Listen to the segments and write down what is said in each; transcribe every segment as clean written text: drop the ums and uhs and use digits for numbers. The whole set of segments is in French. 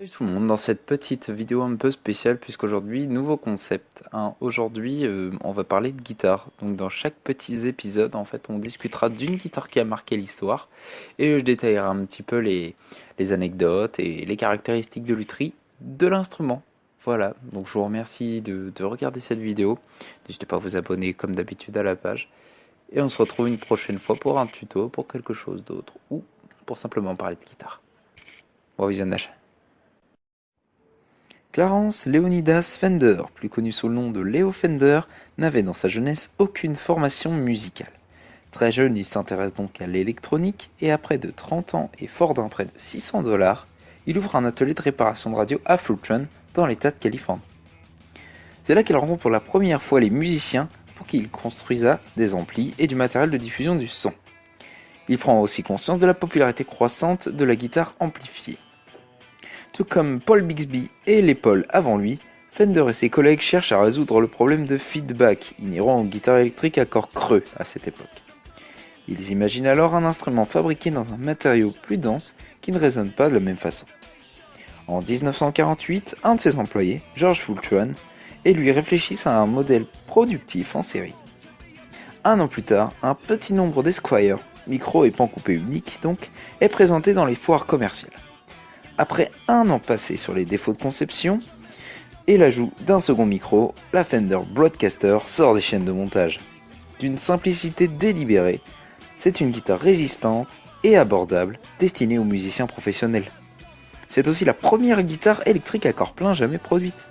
Salut tout le monde, dans cette petite vidéo un peu spéciale puisqu'aujourd'hui, nouveau concept, hein. Aujourd'hui, on va parler de guitare. Donc dans chaque petit épisode, en fait, on discutera d'une guitare qui a marqué l'histoire et je détaillerai un petit peu les anecdotes et les caractéristiques de lutherie de l'instrument. Voilà, donc je vous remercie de regarder cette vidéo. N'hésitez pas à vous abonner comme d'habitude à la page. Et on se retrouve une prochaine fois pour un tuto, pour quelque chose d'autre ou pour simplement parler de guitare. Bon visionnage. Clarence Leonidas Fender, plus connu sous le nom de Leo Fender, n'avait dans sa jeunesse aucune formation musicale. Très jeune, il s'intéresse donc à l'électronique et à près de 30 ans et fort d'un prêt de $600, il ouvre un atelier de réparation de radio à Fulton, dans l'état de Californie. C'est là qu'il rencontre pour la première fois les musiciens pour qui il construisa des amplis et du matériel de diffusion du son. Il prend aussi conscience de la popularité croissante de la guitare amplifiée. Tout comme Paul Bixby et les Paul avant lui, Fender et ses collègues cherchent à résoudre le problème de feedback inhérent aux guitares électriques à corps creux à cette époque. Ils imaginent alors un instrument fabriqué dans un matériau plus dense qui ne résonne pas de la même façon. En 1948, un de ses employés, George Fulton, et lui réfléchissent à un modèle productif en série. Un an plus tard, un petit nombre d'Esquire, micro et pan coupé unique donc, est présenté dans les foires commerciales. Après un an passé sur les défauts de conception et l'ajout d'un second micro, la Fender Broadcaster sort des chaînes de montage. D'une simplicité délibérée, c'est une guitare résistante et abordable destinée aux musiciens professionnels. C'est aussi la première guitare électrique à corps plein jamais produite.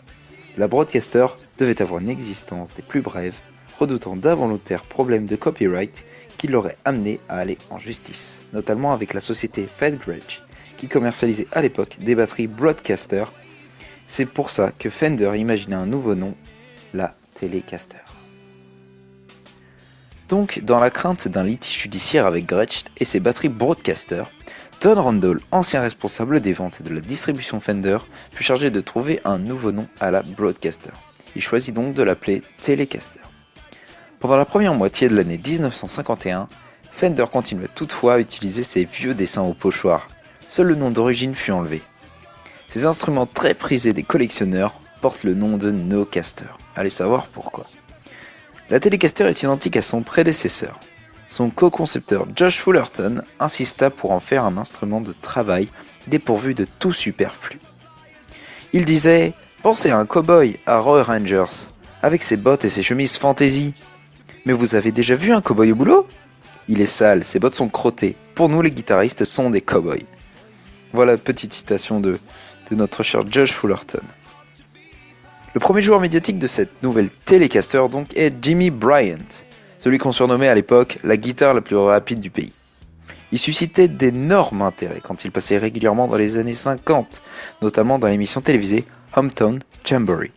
La Broadcaster devait avoir une existence des plus brèves, redoutant d'involontaires problèmes de copyright qui l'auraient amené à aller en justice, notamment avec la société Fedgrej, qui commercialisait à l'époque des batteries Broadcaster. C'est pour ça que Fender imaginait un nouveau nom, la Telecaster. Donc, dans la crainte d'un litige judiciaire avec Gretsch et ses batteries Broadcaster, Don Randall, ancien responsable des ventes et de la distribution Fender, fut chargé de trouver un nouveau nom à la Broadcaster. Il choisit donc de l'appeler Telecaster. Pendant la première moitié de l'année 1951, Fender continua toutefois à utiliser ses vieux dessins au pochoir. Seul le nom d'origine fut enlevé. Ces instruments très prisés des collectionneurs portent le nom de Nocaster. Allez savoir pourquoi. La Telecaster est identique à son prédécesseur. Son co-concepteur Josh Fullerton insista pour en faire un instrument de travail dépourvu de tout superflu. Il disait « Pensez à un cow-boy à Roy Rangers, avec ses bottes et ses chemises fantaisie. Mais vous avez déjà vu un cow-boy au boulot ? Il est sale, ses bottes sont crottées. Pour nous les guitaristes sont des cow-boys. » Voilà une petite citation de notre cher Josh Fullerton. Le premier joueur médiatique de cette nouvelle Telecaster donc est Jimmy Bryant, celui qu'on surnommait à l'époque la guitare la plus rapide du pays. Il suscitait d'énormes intérêts quand il passait régulièrement dans les années 50, notamment dans l'émission télévisée Hometown Jamboree.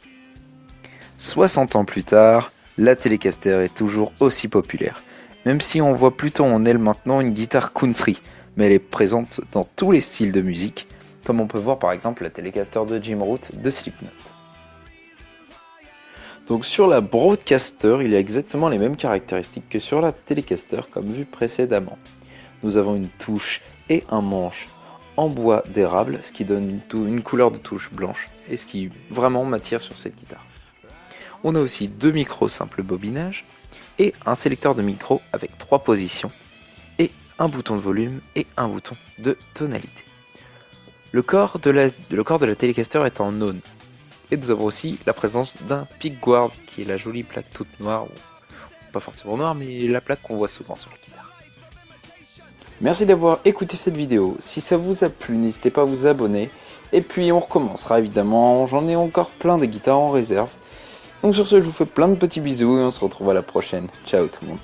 60 ans plus tard, la Telecaster est toujours aussi populaire, même si on voit plutôt en elle maintenant une guitare country, mais elle est présente dans tous les styles de musique, comme on peut voir par exemple la Telecaster de Jim Root de Slipknot. Donc sur la Broadcaster, il y a exactement les mêmes caractéristiques que sur la Telecaster comme vu précédemment. Nous avons une touche et un manche en bois d'érable, ce qui donne une couleur de touche blanche et ce qui vraiment m'attire sur cette guitare. On a aussi deux micros simple bobinage et un sélecteur de micro avec 3 positions et un bouton de volume et un bouton de tonalité. Le corps de la Telecaster est en aune. Et nous avons aussi la présence d'un pickguard, qui est la jolie plaque toute noire, ou pas forcément noire, mais la plaque qu'on voit souvent sur la guitare. Merci d'avoir écouté cette vidéo. Si ça vous a plu, n'hésitez pas à vous abonner. Et puis on recommencera évidemment, j'en ai encore plein de guitares en réserve. Donc sur ce, je vous fais plein de petits bisous et on se retrouve à la prochaine. Ciao tout le monde.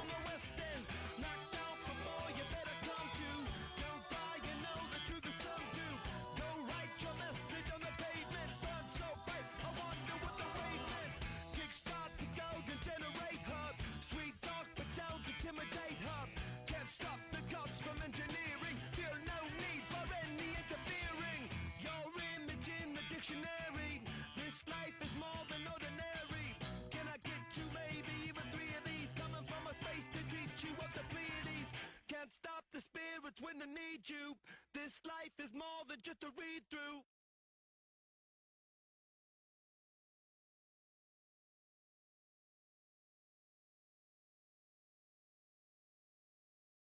This life is more than ordinary. Can I get you maybe even 3 of these? Coming from a space to teach you of the Pleiades. Can't stop the spirits when they need you. This life is more than just a read through.